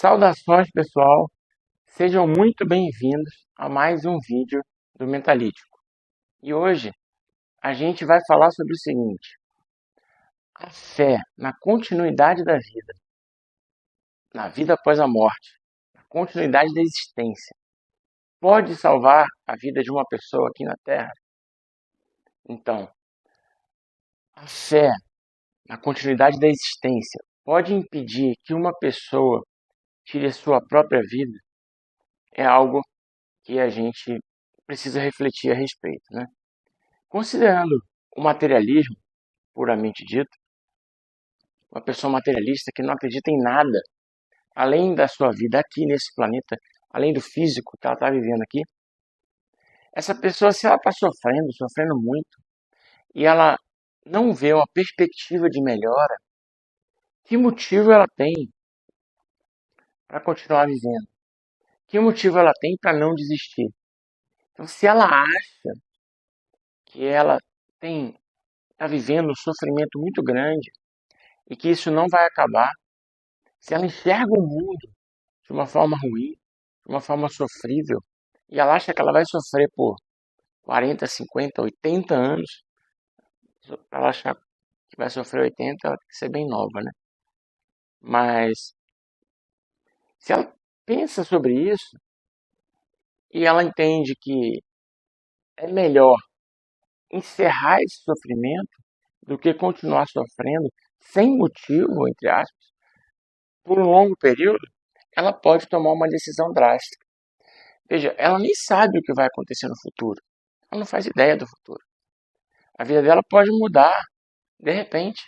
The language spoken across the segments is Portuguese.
Saudações, pessoal! Sejam muito bem-vindos a mais um vídeo do Mentalítico. E hoje a gente vai falar sobre o seguinte: a fé na continuidade da vida, na vida após a morte, na continuidade da existência, pode salvar a vida de uma pessoa aqui na Terra? Então, a fé na continuidade da existência pode impedir que uma pessoa tire a sua própria vida? É algo que a gente precisa refletir a respeito, né? Considerando o materialismo, puramente dito, uma pessoa materialista que não acredita em nada além da sua vida aqui nesse planeta, além do físico que ela está vivendo aqui, essa pessoa, se ela está sofrendo muito, e ela não vê uma perspectiva de melhora, que motivo ela tem para continuar vivendo? Que motivo ela tem para não desistir? Então, se ela acha que ela está vivendo um sofrimento muito grande e que isso não vai acabar, se ela enxerga o mundo de uma forma ruim, de uma forma sofrível, e ela acha que ela vai sofrer por 40, 50, 80 anos, para ela achar que vai sofrer 80, ela tem que ser bem nova, né? Mas se ela pensa sobre isso e ela entende que é melhor encerrar esse sofrimento do que continuar sofrendo sem motivo, entre aspas, por um longo período, ela pode tomar uma decisão drástica. Veja, ela nem sabe o que vai acontecer no futuro. Ela não faz ideia do futuro. A vida dela pode mudar de repente.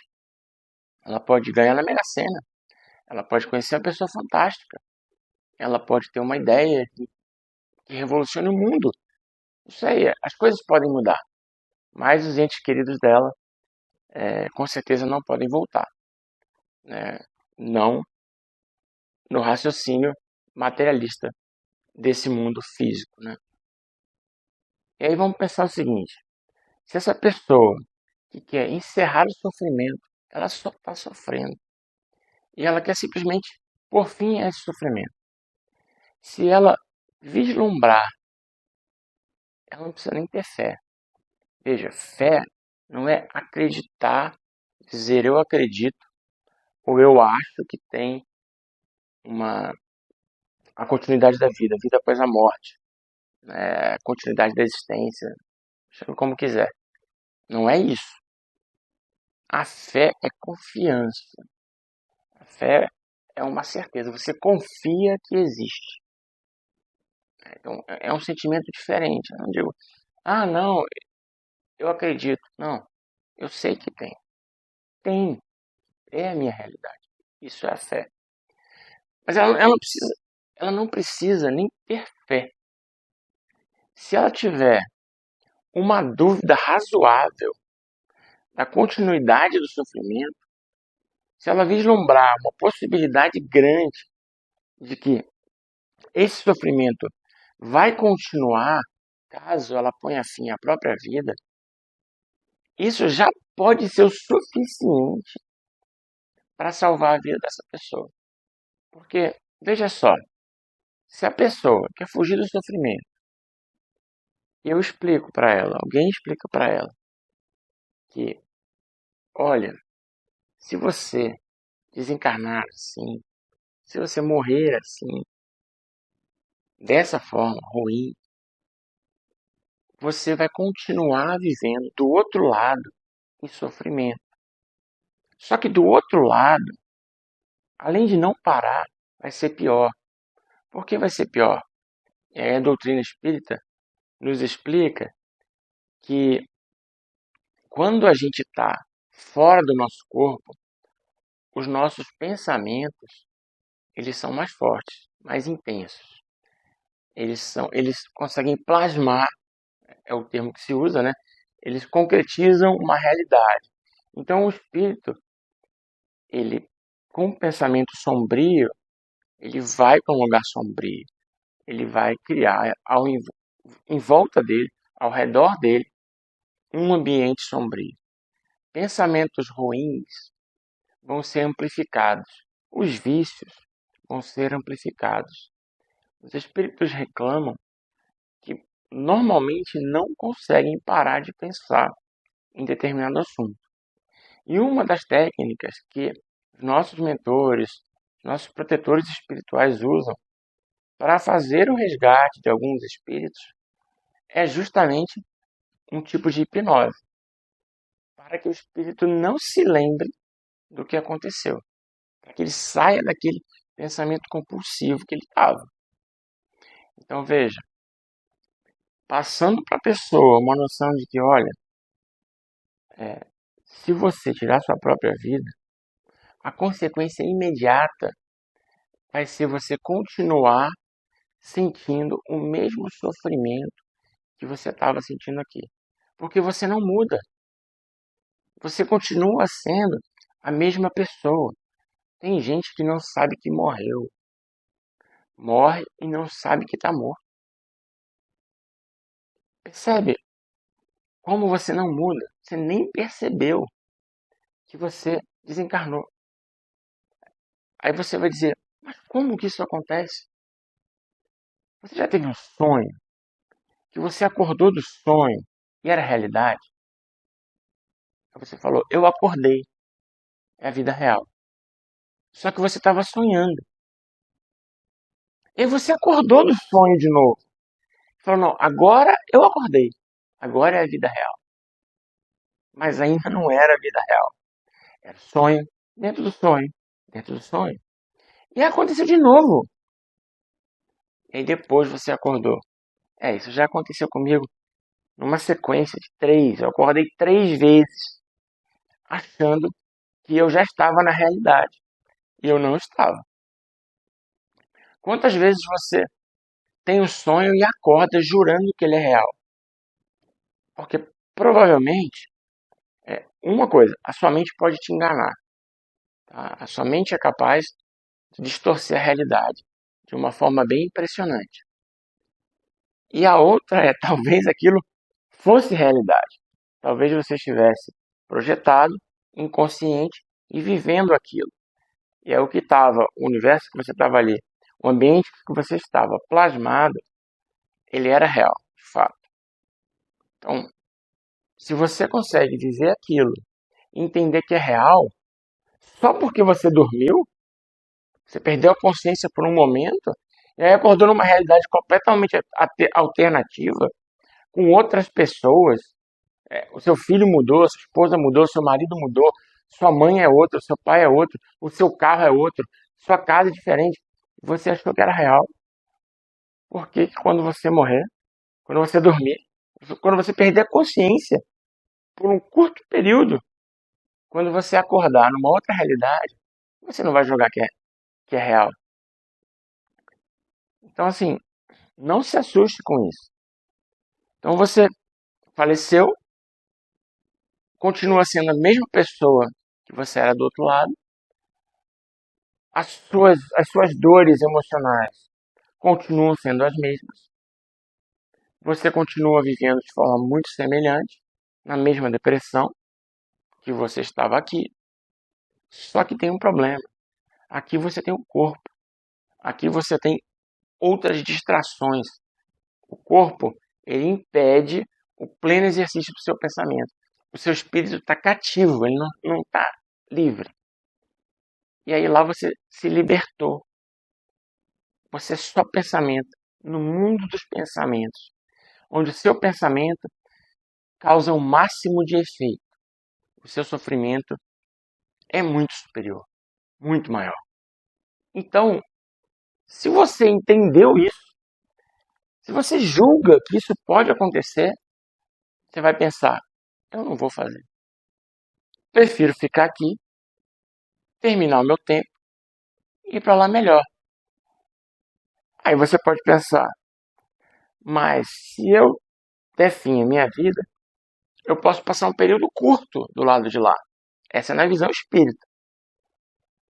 Ela pode ganhar na Mega Sena. Ela pode conhecer uma pessoa fantástica. Ela pode ter uma ideia que revolucione o mundo. Não sei, as coisas podem mudar. Mas os entes queridos dela, com certeza, não podem voltar. Né? Não no raciocínio materialista desse mundo físico. Né? E aí vamos pensar o seguinte: se essa pessoa que quer encerrar o sofrimento, ela só está sofrendo. E ela quer simplesmente pôr fim a esse sofrimento. Se ela vislumbrar, ela não precisa nem ter fé. Veja, fé não é acreditar, dizer eu acredito ou eu acho que tem a continuidade da vida, a vida após a morte, a continuidade da existência, chame como quiser. Não é isso. A fé é confiança. A fé é uma certeza. Você confia que existe. Então, é um sentimento diferente. Eu não digo, ah, não, eu acredito. Não, eu sei que tem. Tem. É a minha realidade. Isso é a fé. Mas ela não precisa nem ter fé. Se ela tiver uma dúvida razoável da continuidade do sofrimento, se ela vislumbrar uma possibilidade grande de que esse sofrimento vai continuar caso ela ponha fim à própria vida, isso já pode ser o suficiente para salvar a vida dessa pessoa. Porque, veja só, se a pessoa quer fugir do sofrimento, e eu explico para ela, alguém explica para ela, que, olha, se você desencarnar assim, se você morrer assim, dessa forma ruim, você vai continuar vivendo do outro lado em sofrimento. Só que do outro lado, além de não parar, vai ser pior. Por que vai ser pior? A doutrina espírita nos explica que quando a gente está fora do nosso corpo, os nossos pensamentos eles são mais fortes, mais intensos. Eles conseguem plasmar, é o termo que se usa, né? Eles concretizam uma realidade. Então o espírito, ele com um pensamento sombrio, ele vai para um lugar sombrio. Ele vai criar em volta dele, ao redor dele, um ambiente sombrio. Pensamentos ruins vão ser amplificados. Os vícios vão ser amplificados. Os espíritos reclamam que normalmente não conseguem parar de pensar em determinado assunto. E uma das técnicas que nossos mentores, nossos protetores espirituais usam para fazer o resgate de alguns espíritos é justamente um tipo de hipnose, para que o espírito não se lembre do que aconteceu, para que ele saia daquele pensamento compulsivo que ele estava. Então veja, passando para a pessoa uma noção de que, olha, se você tirar sua própria vida, a consequência imediata vai ser você continuar sentindo o mesmo sofrimento que você estava sentindo aqui. Porque você não muda. Você continua sendo a mesma pessoa. Tem gente que não sabe que morreu. Morre e não sabe que está morto. Percebe como você não muda? Você nem percebeu que você desencarnou. Aí você vai dizer, mas como que isso acontece? Você já teve um sonho que você acordou do sonho e era realidade? Aí você falou, eu acordei, é a vida real. Só que você estava sonhando. E você acordou do sonho de novo. Falou, não, agora eu acordei. Agora é a vida real. Mas ainda não era a vida real. Era sonho, dentro do sonho, dentro do sonho. E aconteceu de novo. E aí depois você acordou. Isso já aconteceu comigo numa sequência de 3. Eu acordei 3 vezes achando que eu já estava na realidade. E eu não estava. Quantas vezes você tem um sonho e acorda jurando que ele é real? Porque provavelmente, uma coisa, a sua mente pode te enganar. Tá? A sua mente é capaz de distorcer a realidade de uma forma bem impressionante. E a outra é, talvez aquilo fosse realidade. Talvez você estivesse projetado, inconsciente e vivendo aquilo. E é o que estava, o universo que você estava ali, o ambiente que você estava plasmado, ele era real, de fato. Então, se você consegue viver aquilo, entender que é real, só porque você dormiu, você perdeu a consciência por um momento, e aí acordou numa realidade completamente alternativa, com outras pessoas. O seu filho mudou, sua esposa mudou, seu marido mudou, sua mãe é outra, seu pai é outro, o seu carro é outro, sua casa é diferente. Você achou que era real. Porque quando você morrer, quando você dormir, quando você perder a consciência por um curto período, quando você acordar numa outra realidade, você não vai jogar que é real. Então, assim, não se assuste com isso. Então, você faleceu, continua sendo a mesma pessoa que você era do outro lado, as suas dores emocionais continuam sendo as mesmas, você continua vivendo de forma muito semelhante, na mesma depressão que você estava aqui, só que tem um problema. Aqui você tem o corpo, aqui você tem outras distrações. O corpo, ele impede o pleno exercício do seu pensamento. O seu espírito está cativo, ele não está livre. E aí lá você se libertou. Você é só pensamento, no mundo dos pensamentos, onde o seu pensamento causa o máximo de efeito. O seu sofrimento é muito superior, muito maior. Então, se você entendeu isso, se você julga que isso pode acontecer, você vai pensar, eu não vou fazer. Prefiro ficar aqui, terminar o meu tempo e ir para lá melhor. Aí você pode pensar, mas se eu der fim à minha vida, eu posso passar um período curto do lado de lá. Essa é na visão espírita.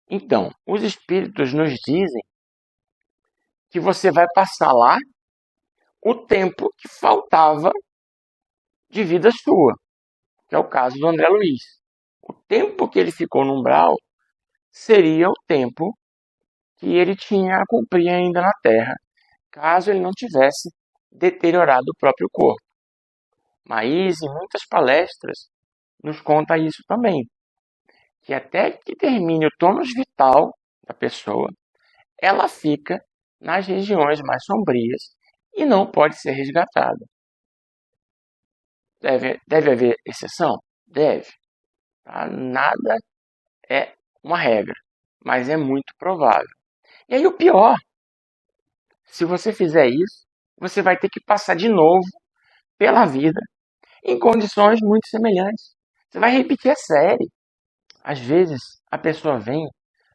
Então, os espíritos nos dizem que você vai passar lá o tempo que faltava de vida sua, que é o caso do André Luiz. O tempo que ele ficou no umbral seria o tempo que ele tinha a cumprir ainda na Terra, caso ele não tivesse deteriorado o próprio corpo. Maís, em muitas palestras, nos conta isso também, que até que termine o tônus vital da pessoa, ela fica nas regiões mais sombrias e não pode ser resgatada. Deve haver exceção? Deve. Tá? Nada é uma regra, mas é muito provável. E aí o pior, se você fizer isso, você vai ter que passar de novo pela vida em condições muito semelhantes. Você vai repetir a série. Às vezes a pessoa vem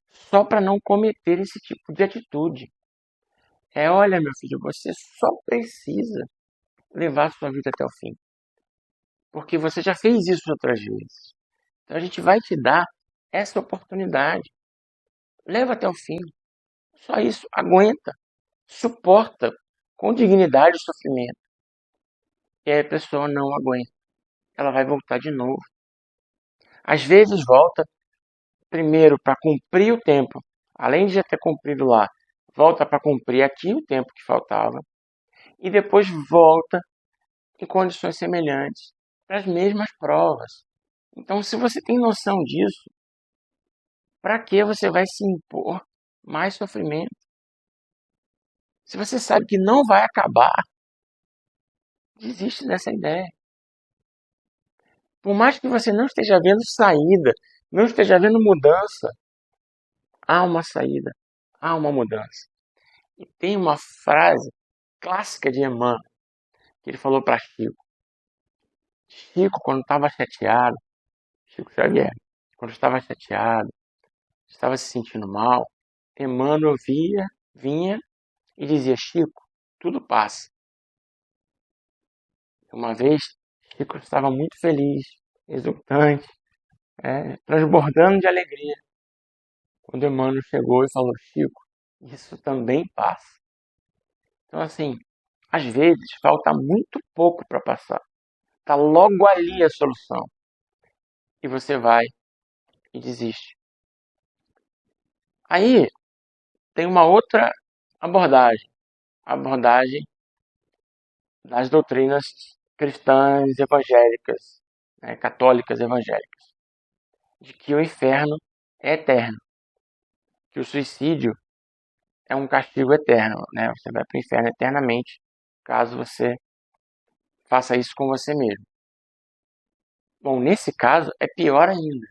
só para não cometer esse tipo de atitude. Olha, meu filho, você só precisa levar a sua vida até o fim, porque você já fez isso outras vezes. Então a gente vai te dar essa oportunidade. Leva até o fim. Só isso. Aguenta. Suporta com dignidade o sofrimento. E aí a pessoa não aguenta. Ela vai voltar de novo. Às vezes volta primeiro para cumprir o tempo. Além de já ter cumprido lá, volta para cumprir aqui o tempo que faltava. E depois volta em condições semelhantes para as mesmas provas. Então, se você tem noção disso, para que você vai se impor mais sofrimento? Se você sabe que não vai acabar, desiste dessa ideia. Por mais que você não esteja vendo saída, não esteja vendo mudança, há uma saída, há uma mudança. E tem uma frase clássica de Emmanuel, que ele falou para Chico. Chico, quando estava chateado, Chico Xavier, quando estava chateado, estava se sentindo mal, Emmanuel vinha e dizia: Chico, tudo passa. Uma vez, Chico estava muito feliz, exultante, transbordando de alegria. Quando Emmanuel chegou e falou: Chico, isso também passa. Então, assim, às vezes falta muito pouco para passar. Está logo ali a solução. E você vai e desiste. Aí tem uma outra abordagem. A abordagem das doutrinas cristãs evangélicas, católicas evangélicas. De que o inferno é eterno. Que o suicídio é um castigo eterno. Você vai para o inferno eternamente caso você faça isso com você mesmo. Bom, nesse caso é pior ainda.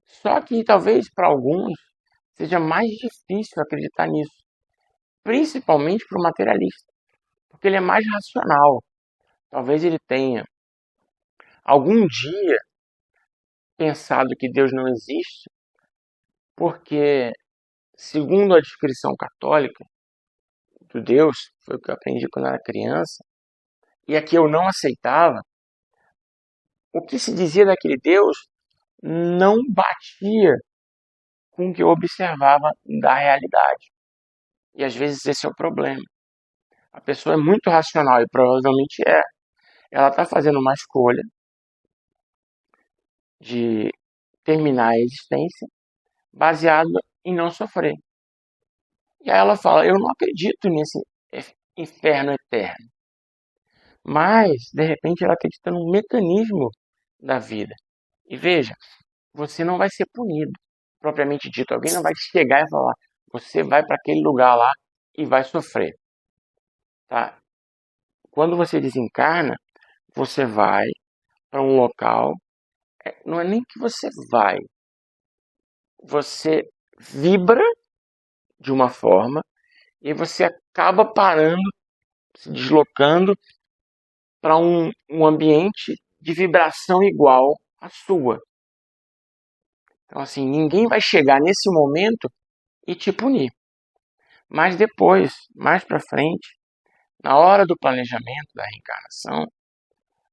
Só que talvez para alguns seja mais difícil acreditar nisso, principalmente para o materialista, porque ele é mais racional. Talvez ele tenha algum dia pensado que Deus não existe, porque, segundo a descrição católica do Deus, foi o que eu aprendi quando era criança, e a que eu não aceitava, o que se dizia daquele Deus não batia com o que eu observava da realidade. E às vezes esse é o problema. A pessoa é muito racional e provavelmente é. Ela está fazendo uma escolha de terminar a existência baseada em não sofrer. E aí ela fala: eu não acredito nesse inferno eterno. Mas, de repente, ela acredita num mecanismo da vida. E veja, você não vai ser punido, propriamente dito. Alguém não vai chegar e falar: você vai para aquele lugar lá e vai sofrer. Tá? Quando você desencarna, você vai para um local. Não é nem que você vai, você vibra de uma forma e você acaba parando, se deslocando para um ambiente de vibração igual à sua. Então, assim, ninguém vai chegar nesse momento e te punir. Mas depois, mais para frente, na hora do planejamento da reencarnação,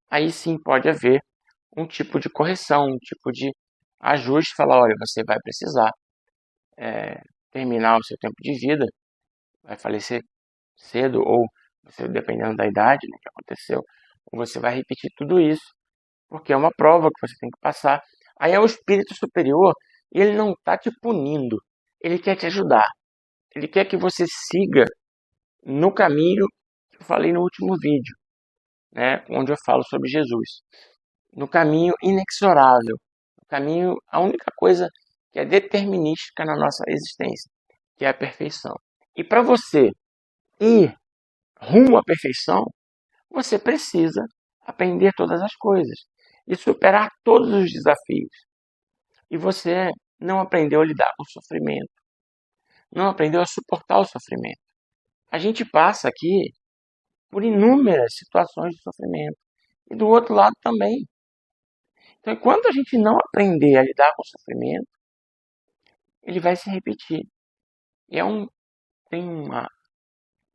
aí sim pode haver um tipo de correção, um tipo de ajuste, falar: olha, você vai precisar terminar o seu tempo de vida, vai falecer cedo, ou você, dependendo da idade, que aconteceu, ou você vai repetir tudo isso, porque é uma prova que você tem que passar. Aí é o espírito superior, e ele não está te punindo, ele quer te ajudar. Ele quer que você siga no caminho que eu falei no último vídeo, né, onde eu falo sobre Jesus. No caminho inexorável, no caminho, a única coisa que é determinística na nossa existência, que é a perfeição. E para você ir rumo à perfeição, você precisa aprender todas as coisas e superar todos os desafios. E você não aprendeu a lidar com o sofrimento, não aprendeu a suportar o sofrimento. A gente passa aqui por inúmeras situações de sofrimento e do outro lado também. Então, enquanto a gente não aprender a lidar com o sofrimento, ele vai se repetir. E tem uma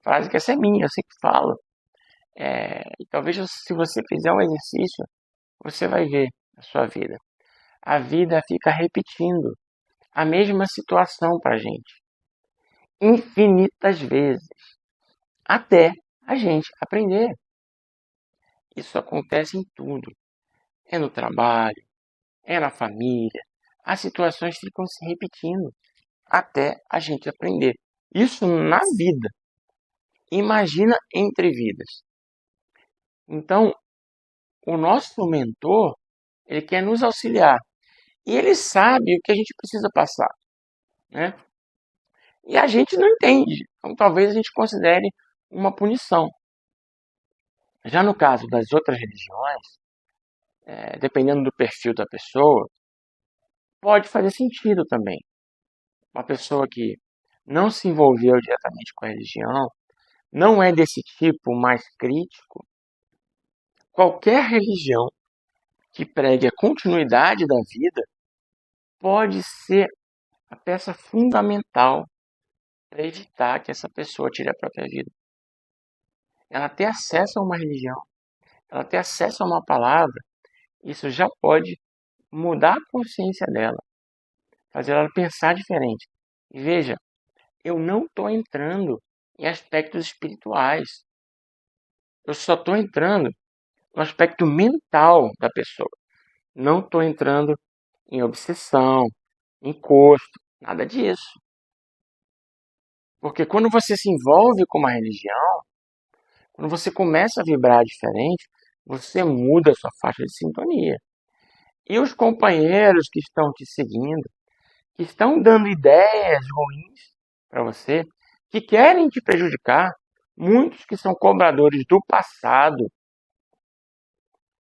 frase que essa é minha, eu sempre falo. E talvez se você fizer um exercício, você vai ver a sua vida. A vida fica repetindo a mesma situação para a gente, infinitas vezes, até a gente aprender. Isso acontece em tudo. É no trabalho, é na família. As situações ficam se repetindo até a gente aprender. Isso na vida. Imagina entre vidas. Então, o nosso mentor, ele quer nos auxiliar. E ele sabe o que a gente precisa passar, né? E a gente não entende. Então, talvez a gente considere uma punição. Já no caso das outras religiões, dependendo do perfil da pessoa, pode fazer sentido também. Uma pessoa que não se envolveu diretamente com a religião, não é desse tipo mais crítico, qualquer religião que pregue a continuidade da vida pode ser a peça fundamental para evitar que essa pessoa tire a própria vida. Ela ter acesso a uma religião, ela ter acesso a uma palavra, isso já pode mudar a consciência dela, fazer ela pensar diferente. E veja, eu não estou entrando em aspectos espirituais, eu só estou entrando no aspecto mental da pessoa. Não estou entrando em obsessão, encosto, nada disso. Porque quando você se envolve com uma religião, quando você começa a vibrar diferente, você muda a sua faixa de sintonia. E os companheiros que estão te seguindo, que estão dando ideias ruins para você, que querem te prejudicar, muitos que são cobradores do passado,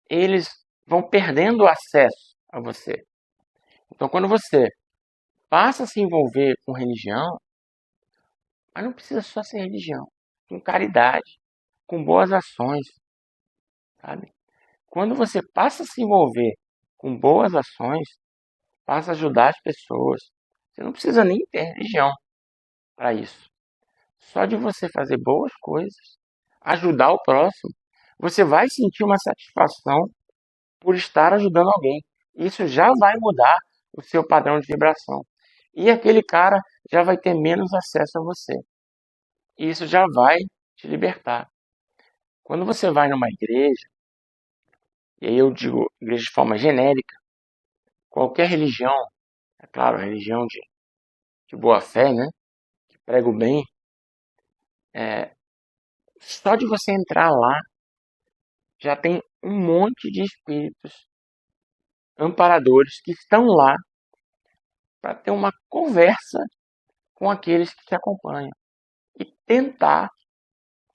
eles vão perdendo acesso a você. Então, quando você passa a se envolver com religião, mas não precisa só ser religião, com caridade, com boas ações, sabe? Quando você passa a se envolver com boas ações, passa a ajudar as pessoas. Você não precisa nem ter religião para isso. Só de você fazer boas coisas, ajudar o próximo, você vai sentir uma satisfação por estar ajudando alguém. Isso já vai mudar o seu padrão de vibração. E aquele cara já vai ter menos acesso a você. E isso já vai te libertar. Quando você vai numa igreja, e aí eu digo igreja de forma genérica, qualquer religião, é claro, religião de boa fé, né? Que prega o bem, só de você entrar lá, já tem um monte de espíritos amparadores que estão lá para ter uma conversa com aqueles que te acompanham e tentar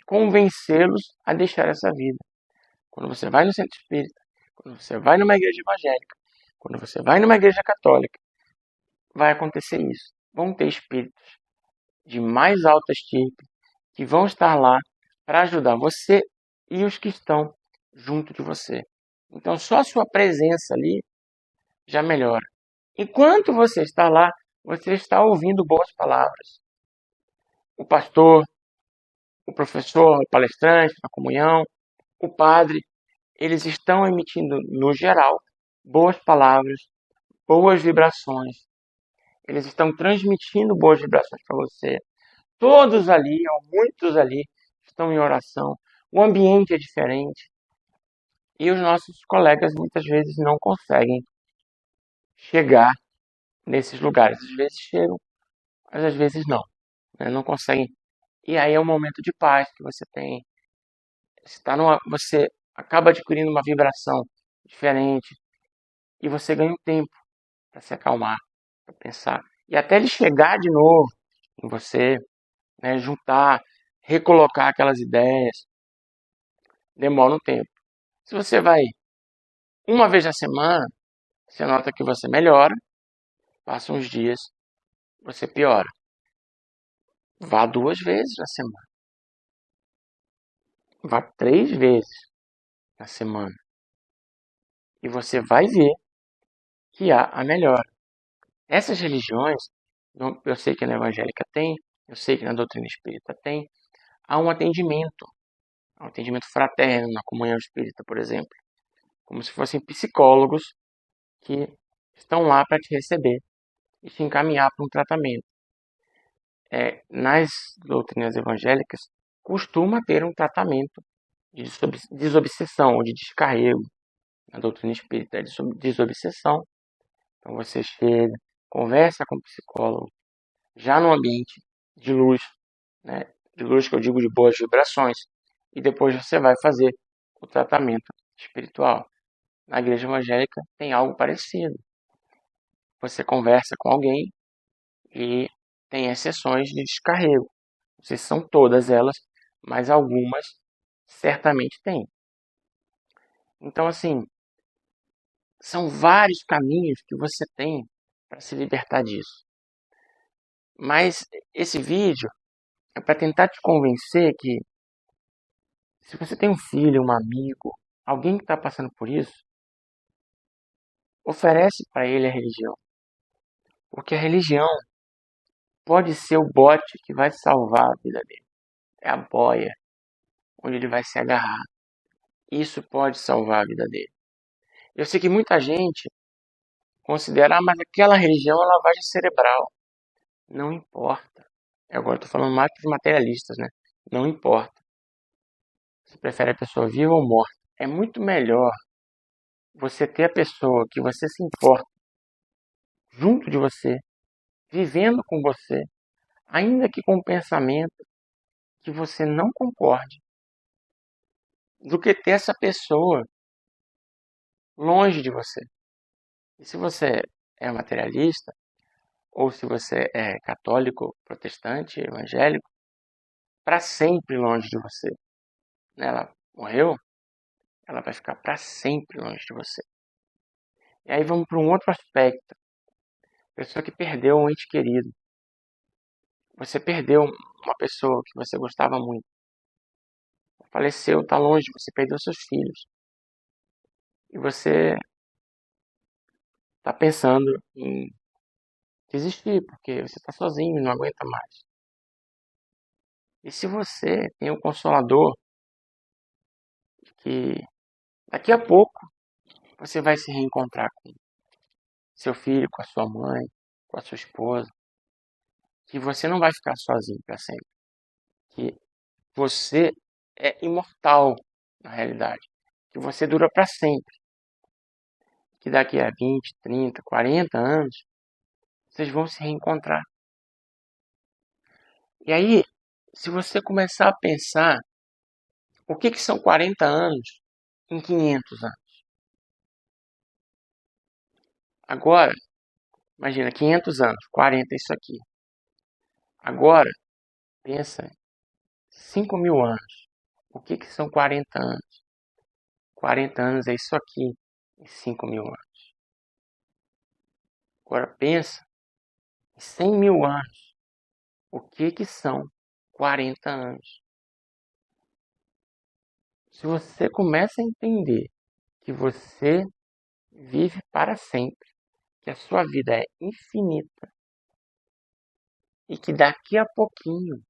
convencê-los a deixar essa vida. Quando você vai no centro espírita, quando você vai numa igreja evangélica, quando você vai numa igreja católica, vai acontecer isso. Vão ter espíritos de mais alta estirpe que vão estar lá para ajudar você e os que estão junto de você. Então, só a sua presença ali já melhora. Enquanto você está lá, você está ouvindo boas palavras. O pastor, o professor, o palestrante, a comunhão, o padre, eles estão emitindo, no geral, boas palavras, boas vibrações. Eles estão transmitindo boas vibrações para você. Todos ali, ou muitos ali, estão em oração. O ambiente é diferente. E os nossos colegas muitas vezes não conseguem chegar nesses lugares. Às vezes chegam, mas às vezes não. né? Não conseguem. E aí é um momento de paz que você tem. Você acaba adquirindo uma vibração diferente e você ganha um tempo para se acalmar, para pensar. E até ele chegar de novo em você, né? Juntar, recolocar aquelas ideias, demora um tempo. Se você vai uma vez na semana, você nota que você melhora, passa uns dias, você piora. Vá 2 vezes na semana, vá 3 vezes na semana e você vai ver que há a melhora. Essas religiões, eu sei que na evangélica tem, eu sei que na doutrina espírita tem, há um atendimento fraterno na comunhão espírita, por exemplo, como se fossem psicólogos que estão lá para te receber e te encaminhar para um tratamento. Nas doutrinas evangélicas, costuma ter um tratamento de desobsessão ou de descarrego. Na doutrina espírita é de desobsessão. Então você chega, conversa com o psicólogo, já no ambiente de luz, né? De luz que eu digo de boas vibrações, e depois você vai fazer o tratamento espiritual. Na igreja evangélica tem algo parecido. Você conversa com alguém e tem as sessões de descarrego. Não sei se são todas elas, mas algumas certamente tem. Então, assim, são vários caminhos que você tem para se libertar disso. Mas esse vídeo é para tentar te convencer que se você tem um filho, um amigo, alguém que está passando por isso, oferece para ele a religião. Porque a religião pode ser o bote que vai salvar a vida dele. É a boia onde ele vai se agarrar. Isso pode salvar a vida dele. Eu sei que muita gente considera, mas aquela religião é lavagem cerebral. Não importa. Agora estou falando mais para os materialistas, né? Não importa. Você prefere a pessoa viva ou morta. É muito melhor você ter a pessoa que você se importa junto de você, vivendo com você, ainda que com um pensamento que você não concorde, do que ter essa pessoa longe de você. E se você é materialista, ou se você é católico, protestante, evangélico, para sempre longe de você. Ela morreu, ela vai ficar para sempre longe de você. E aí vamos para um outro aspecto. Pessoa que perdeu um ente querido. Você perdeu uma pessoa que você gostava muito. Faleceu, está longe, você perdeu seus filhos. E você está pensando em desistir, porque você está sozinho e não aguenta mais. E se você tem um consolador que daqui a pouco você vai se reencontrar com seu filho, com a sua mãe, com a sua esposa, que você não vai ficar sozinho para sempre, que você é imortal na realidade, que você dura para sempre, que daqui a 20, 30, 40 anos vocês vão se reencontrar. E aí, se você começar a pensar o que são 40 anos em 500 anos. Agora, imagina, 500 anos, 40 é isso aqui. Agora, pensa, 5.000 anos. O que são 40 anos? 40 anos é isso aqui em 5.000 anos. Agora pensa em 100.000 anos. O que são 40 anos? Se você começa a entender que você vive para sempre, que a sua vida é infinita e que daqui a pouquinho,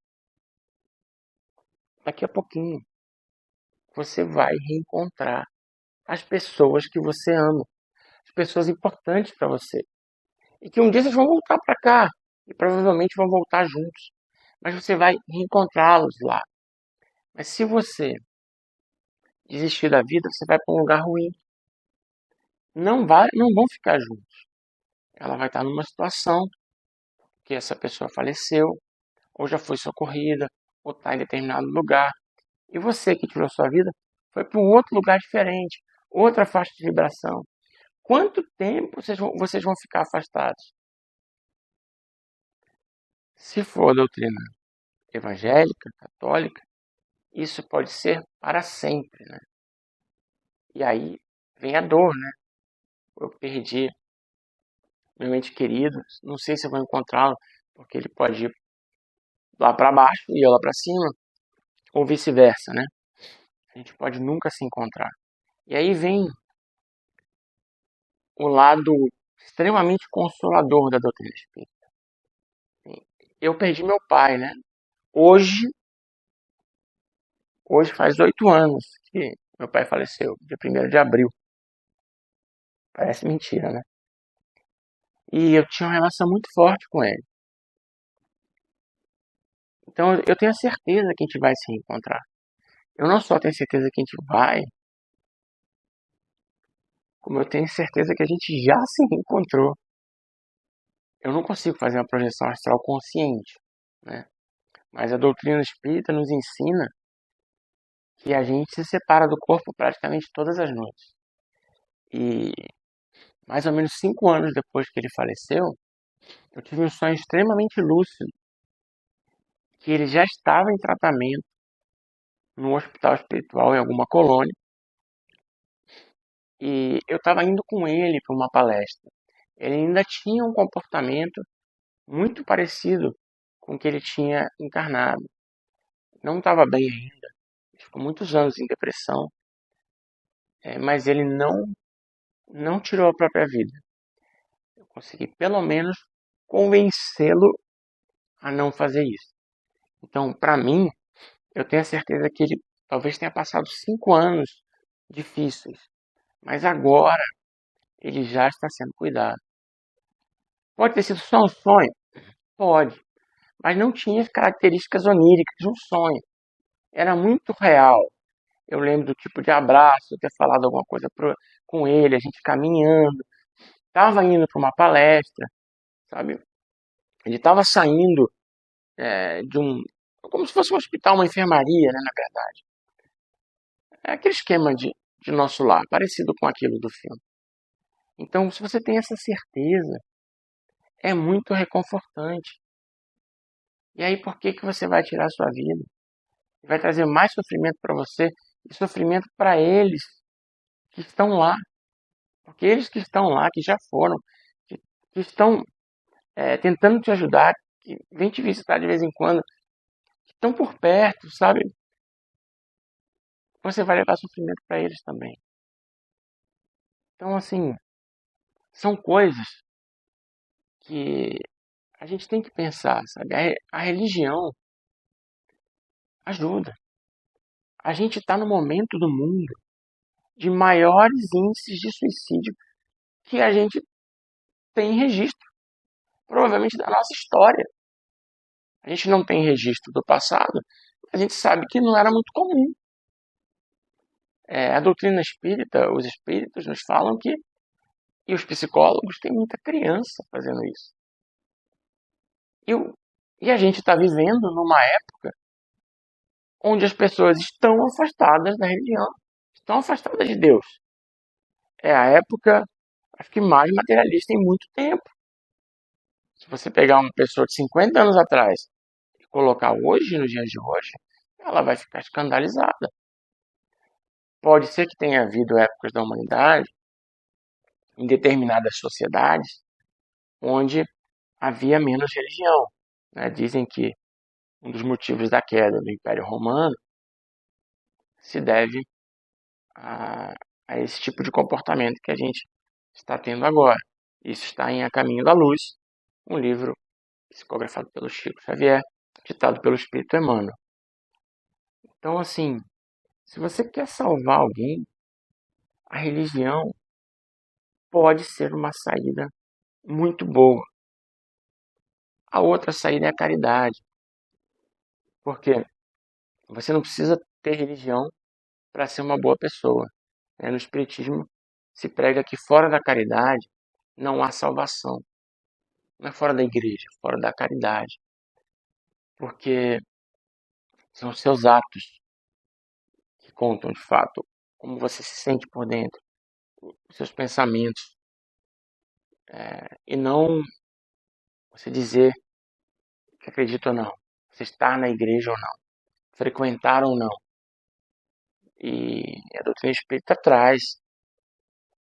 você vai reencontrar as pessoas que você ama, as pessoas importantes para você. E que um dia vocês vão voltar para cá e provavelmente vão voltar juntos. Mas você vai reencontrá-los lá. Mas se você desistir da vida, você vai para um lugar ruim. Não vão ficar juntos. Ela vai estar numa situação que essa pessoa faleceu, ou já foi socorrida, ou está em determinado lugar. E você que tirou sua vida foi para um outro lugar diferente, outra faixa de vibração. Quanto tempo vocês vão ficar afastados? Se for a doutrina evangélica, católica, isso pode ser para sempre, né? E aí vem a dor, né? Eu perdi meu ente querido, não sei se eu vou encontrá-lo, porque ele pode ir lá para baixo e eu lá para cima, ou vice-versa, né? A gente pode nunca se encontrar. E aí vem o lado extremamente consolador da doutrina espírita. Eu perdi meu pai, né? Hoje, hoje faz 8 anos que meu pai faleceu, dia 1º de abril. Parece mentira, né? E eu tinha uma relação muito forte com ele. Então eu tenho a certeza que a gente vai se reencontrar. Eu não só tenho certeza que a gente vai, como eu tenho certeza que a gente já se reencontrou. Eu não consigo fazer uma projeção astral consciente, né? Mas a doutrina espírita nos ensina que a gente se separa do corpo praticamente todas as noites. E mais ou menos 5 anos depois que ele faleceu, eu tive um sonho extremamente lúcido, que ele já estava em tratamento no hospital espiritual em alguma colônia, e eu estava indo com ele para uma palestra. Ele ainda tinha um comportamento muito parecido com o que ele tinha encarnado. Não estava bem ainda, ficou muitos anos em depressão, mas ele não tirou a própria vida. Eu consegui pelo menos convencê-lo a não fazer isso. Então, para mim, eu tenho a certeza que ele talvez tenha passado 5 anos difíceis, mas agora ele já está sendo cuidado. Pode ter sido só um sonho? Pode, mas não tinha as características oníricas de um sonho. Era muito real. Eu lembro do tipo de abraço, ter falado alguma coisa com ele, a gente caminhando. Estava indo para uma palestra, sabe? Ele estava saindo de um. Como se fosse um hospital, uma enfermaria, né, na verdade. É aquele esquema de nosso lar, parecido com aquilo do filme. Então, se você tem essa certeza, é muito reconfortante. E aí, por que que você vai tirar a sua vida? Vai trazer mais sofrimento para você e sofrimento para eles que estão lá. Porque eles que estão lá, que já foram, que estão tentando te ajudar, que vêm te visitar de vez em quando, que estão por perto, sabe? Você vai levar sofrimento para eles também. Então, assim, são coisas que a gente tem que pensar, sabe? A religião ajuda. A gente está no momento do mundo de maiores índices de suicídio que a gente tem registro, provavelmente da nossa história. A gente não tem registro do passado, a gente sabe que não era muito comum. A doutrina espírita, os espíritos nos falam que, e os psicólogos, tem muita criança fazendo isso. E a gente está vivendo numa época onde as pessoas estão afastadas da religião, estão afastadas de Deus. É a época, acho que mais materialista em muito tempo. Se você pegar uma pessoa de 50 anos atrás e colocar hoje, nos dias de hoje, ela vai ficar escandalizada. Pode ser que tenha havido épocas da humanidade, em determinadas sociedades, onde havia menos religião, né? Dizem que um dos motivos da queda do Império Romano se deve a, a esse tipo de comportamento que a gente está tendo agora. Isso está em A Caminho da Luz, um livro psicografado pelo Chico Xavier, ditado pelo Espírito Emmanuel. Então, assim, se você quer salvar alguém, a religião pode ser uma saída muito boa. A outra saída é a caridade, porque você não precisa ter religião para ser uma boa pessoa. No Espiritismo se prega que fora da caridade não há salvação. Não é fora da igreja, é fora da caridade. porque são os seus atos que contam de fato como você se sente por dentro, os seus pensamentos, e não você dizer que acredita ou não, você estar na igreja ou não, frequentar ou não. E a doutrina espírita traz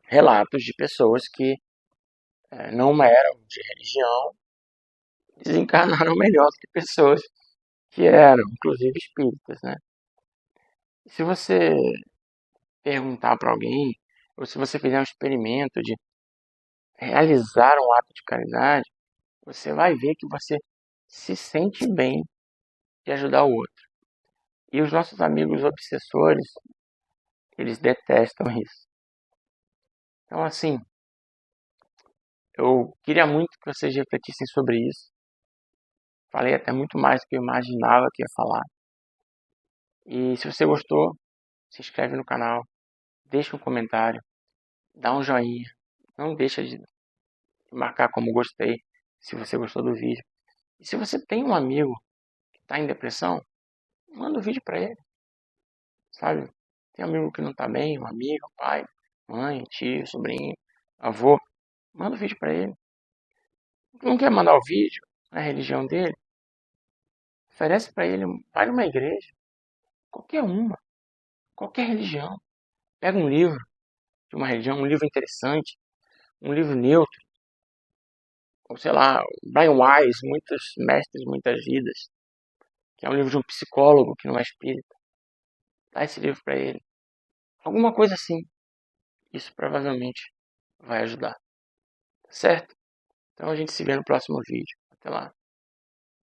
relatos de pessoas que não eram de religião, desencarnaram melhor do que pessoas que eram, inclusive espíritas, né? Se você perguntar para alguém, ou se você fizer um experimento de realizar um ato de caridade, você vai ver que você se sente bem de ajudar o outro. E os nossos amigos obsessores, eles detestam isso. Então, assim, eu queria muito que vocês refletissem sobre isso. Falei até muito mais do que eu imaginava que ia falar. E se você gostou, se inscreve no canal, deixa um comentário, dá um joinha. Não deixa de marcar como gostei, se você gostou do vídeo. E se você tem um amigo que está em depressão, manda o vídeo para ele, sabe? Tem um amigo que não está bem, um amigo, pai, mãe, tio, sobrinho, avô, manda o vídeo para ele. Não quer mandar o vídeo na religião dele? Oferece para ele, vai numa igreja, qualquer uma, qualquer religião. Pega um livro de uma religião, um livro interessante, um livro neutro, ou sei lá, Brian Weiss, Muitos Mestres, Muitas Vidas, que é um livro de um psicólogo que não é espírita. Dá esse livro para ele. Alguma coisa assim. Isso provavelmente vai ajudar. Certo? Então a gente se vê no próximo vídeo. Até lá.